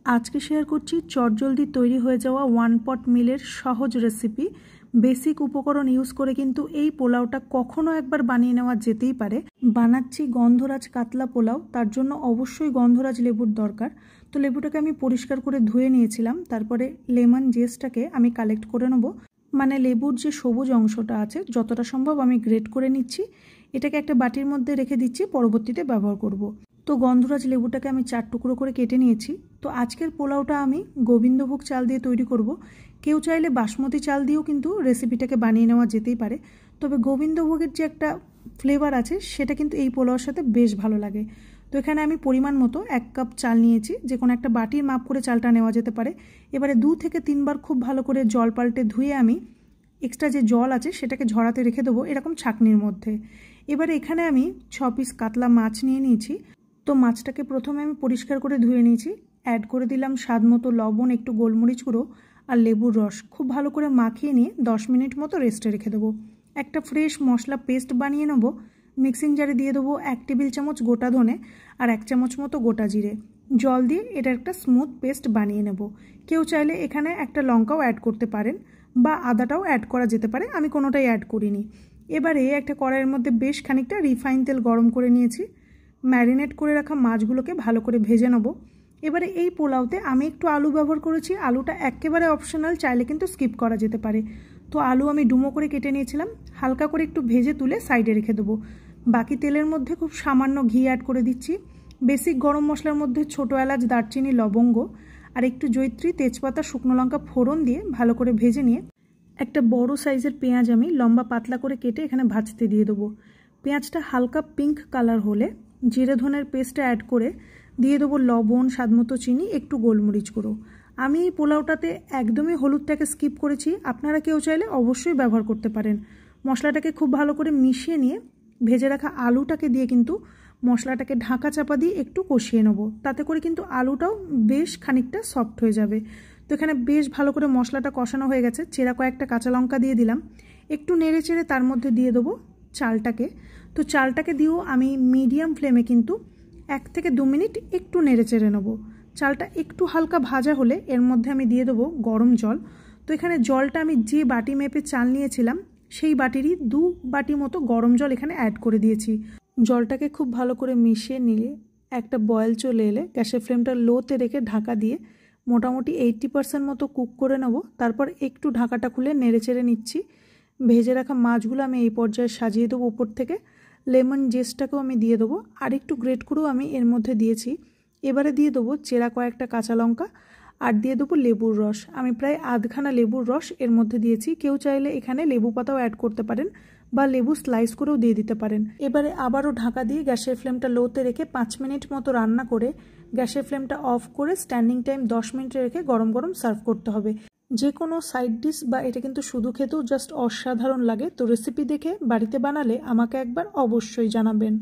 আজকে শেয়ার করছি চটজলদি তৈরি হয়ে যাওয়া ওয়ান পট মিলের সহজ রেসিপি। বেসিক উপকরণ ইউজ করে কিন্তু এই পোলাওটা কখনো একবার বানিয়ে নেওয়া যেতেই পারে। বানাচ্ছি গন্ধরাজ কাতলা পোলাও, তার জন্য অবশ্যই গন্ধরাজ লেবুর দরকার। তো লেবুটাকে আমি পরিষ্কার করে ধুয়ে নিয়েছিলাম, তারপরে লেমন জেসটাকে আমি কালেক্ট করে নেব। মানে লেবুর যে সবুজ অংশটা আছে যতটা সম্ভব আমি গ্রেট করে নিচ্ছি। এটাকে একটা বাটির মধ্যে রেখে দিচ্ছি, পরবর্তীতে ব্যবহার করব। তো গন্ধরাজ লেবুটাকে আমি 4 টুকরো করে কেটে নিয়েছি। তো আজকের পোলাওটা আমি গোবিন্দভোগ চাল দিয়ে তৈরি করব। কেউ চাইলে বাসমতি চাল দিয়েও কিন্তু রেসিপিটাকে বানিয়ে নেওয়া যেতেই পারে, তবে গোবিন্দভোগের যে একটা ফ্লেভার আছে সেটা কিন্তু এই পোলাওর সাথে বেশ ভালো লাগে। তো এখানে আমি পরিমাণ মতো 1 কাপ চাল নিয়েছি, যে কোনো একটা বাটির মাপ করে চালটা নেওয়া যেতে পারে। এবারে 2 থেকে 3 বার খুব ভালো করে জল পাল্টে ধুয়ে আমি এক্সট্রা যে জল আছে সেটাকে ঝরাতে রেখে দেবো এরকম ছাঁকনির মধ্যে। এবারে এখানে আমি 6 পিস কাতলা মাছ নিয়ে নিয়েছি। তো মাছটাকে প্রথমে আমি পরিষ্কার করে ধুয়ে নিয়েছি। অ্যাড করে দিলাম স্বাদ মতো লবণ, একটু গোলমরিচ গুঁড়ো আর লেবুর রস। খুব ভালো করে মাখিয়ে নিয়ে 10 মিনিট মতো রেস্টে রেখে দেবো। একটা ফ্রেশ মশলা পেস্ট বানিয়ে নেবো। মিক্সিং জারে দিয়ে দেবো 1 টেবিল চামচ গোটা ধনে আর 1 চামচ মতো গোটা জিরে। জল দিয়ে এটা একটা স্মুথ পেস্ট বানিয়ে নেব। কেউ চাইলে এখানে একটা লঙ্কাও অ্যাড করতে পারেন বা আদাটাও অ্যাড করা যেতে পারে, আমি কোনোটাই অ্যাড করিনি। এবারে একটা কড়াইয়ের মধ্যে বেশ খানিকটা রিফাইন তেল গরম করে নিয়েছি। ম্যারিনেট করে রাখা মাছগুলোকে ভালো করে ভেজে নেব। এবারে এই পোলাওতে আমি একটু আলু ব্যবহার করেছি। আলুটা একেবারে অপশনাল, চাইলে কিন্তু স্কিপ করা যেতে পারে। তো আলু আমি ডুমো করে কেটে নিয়েছিলাম, হালকা করে একটু ভেজে তুলে সাইডে রেখে দেবো। বাকি তেলের মধ্যে খুব সামান্য ঘি অ্যাড করে দিচ্ছি। বেসিক গরম মশলার মধ্যে ছোটো এলাচ, দারচিনি, লবঙ্গ আর একটু জয়িত্রী, তেজপাতা, শুকনো লঙ্কা ফোড়ন দিয়ে ভালো করে ভেজে নিয়ে একটা বড় সাইজের পেঁয়াজ আমি লম্বা পাতলা করে কেটে এখানে ভাজতে দিয়ে দেবো। পেঁয়াজটা হালকা পিঙ্ক কালার হলে জিরে ধনের পেস্টটা অ্যাড করে দিয়ে দেবো লবণ, স্বাদমতো চিনি, একটু গোলমরিচ গুঁড়ো। আমি এই পোলাওটাতে একদমই হলুদটাকে স্কিপ করেছি, আপনারা কেউ চাইলে অবশ্যই ব্যবহার করতে পারেন। মশলাটাকে খুব ভালো করে মিশিয়ে নিয়ে ভেজে রাখা আলুটাকে দিয়ে কিন্তু মশলাটাকে ঢাকা চাপা দিয়ে একটু কষিয়ে নেব। তাতে করে কিন্তু আলুটাও বেশ খানিকটা সফট হয়ে যাবে। তো এখানে বেশ ভালো করে মশলাটা কষানো হয়ে গেছে। চেরা কয়েকটা কাঁচা লঙ্কা দিয়ে দিলাম। একটু নেড়ে চেড়ে তার মধ্যে দিয়ে দেবো চালটাকে। তো চালটাকে দিয়েও আমি মিডিয়াম ফ্লেমে কিন্তু 1 থেকে 2 মিনিট একটু নেড়ে চেড়ে নেবো। চালটা একটু হালকা ভাজা হলে এর মধ্যে আমি দিয়ে দেবো গরম জল। তো এখানে জলটা আমি যে বাটি মেপে চাল নিয়েছিলাম সেই বাটিরই 2 বাটি মতো গরম জল এখানে অ্যাড করে দিয়েছি। জলটাকে খুব ভালো করে মিশিয়ে নিয়ে একটা বয়েল চলে এলে গ্যাসের ফ্লেমটা লোতে রেখে ঢাকা দিয়ে মোটামুটি 80% মতো কুক করে নেব। তারপর একটু ঢাকাটা খুলে নেড়ে চেড়ে নিচ্ছি। ভেজে রাখা মাছগুলো আমি এই পর্যায়ে সাজিয়ে দেবো উপর থেকে। লেমন জেসটাকেও আমি দিয়ে দেবো, আর একটু গ্রেট করেও আমি এর মধ্যে দিয়েছি। এবারে দিয়ে দেবো চেরা কয়েকটা কাঁচা লঙ্কা আর দিয়ে দেবো লেবুর রস। আমি প্রায় আধখানা লেবুর রস এর মধ্যে দিয়েছি। কেউ চাইলে এখানে লেবু পাতাও অ্যাড করতে পারেন বা লেবু স্লাইস করেও দিয়ে দিতে পারেন। এবারে আবারও ঢাকা দিয়ে গ্যাসের ফ্লেমটা লোতে রেখে 5 মিনিট মতো রান্না করে গ্যাসের ফ্লেমটা অফ করে স্ট্যান্ডিং টাইম 10 মিনিট রেখে গরম গরম সার্ভ করতে হবে। যে কোনো সাইড ডিশ বা এটা কিন্তু শুধু খেতেও জাস্ট অসাধারণ লাগে। তো রেসিপি দেখে বাড়িতে বানালে আমাকে একবার অবশ্যই জানাবেন।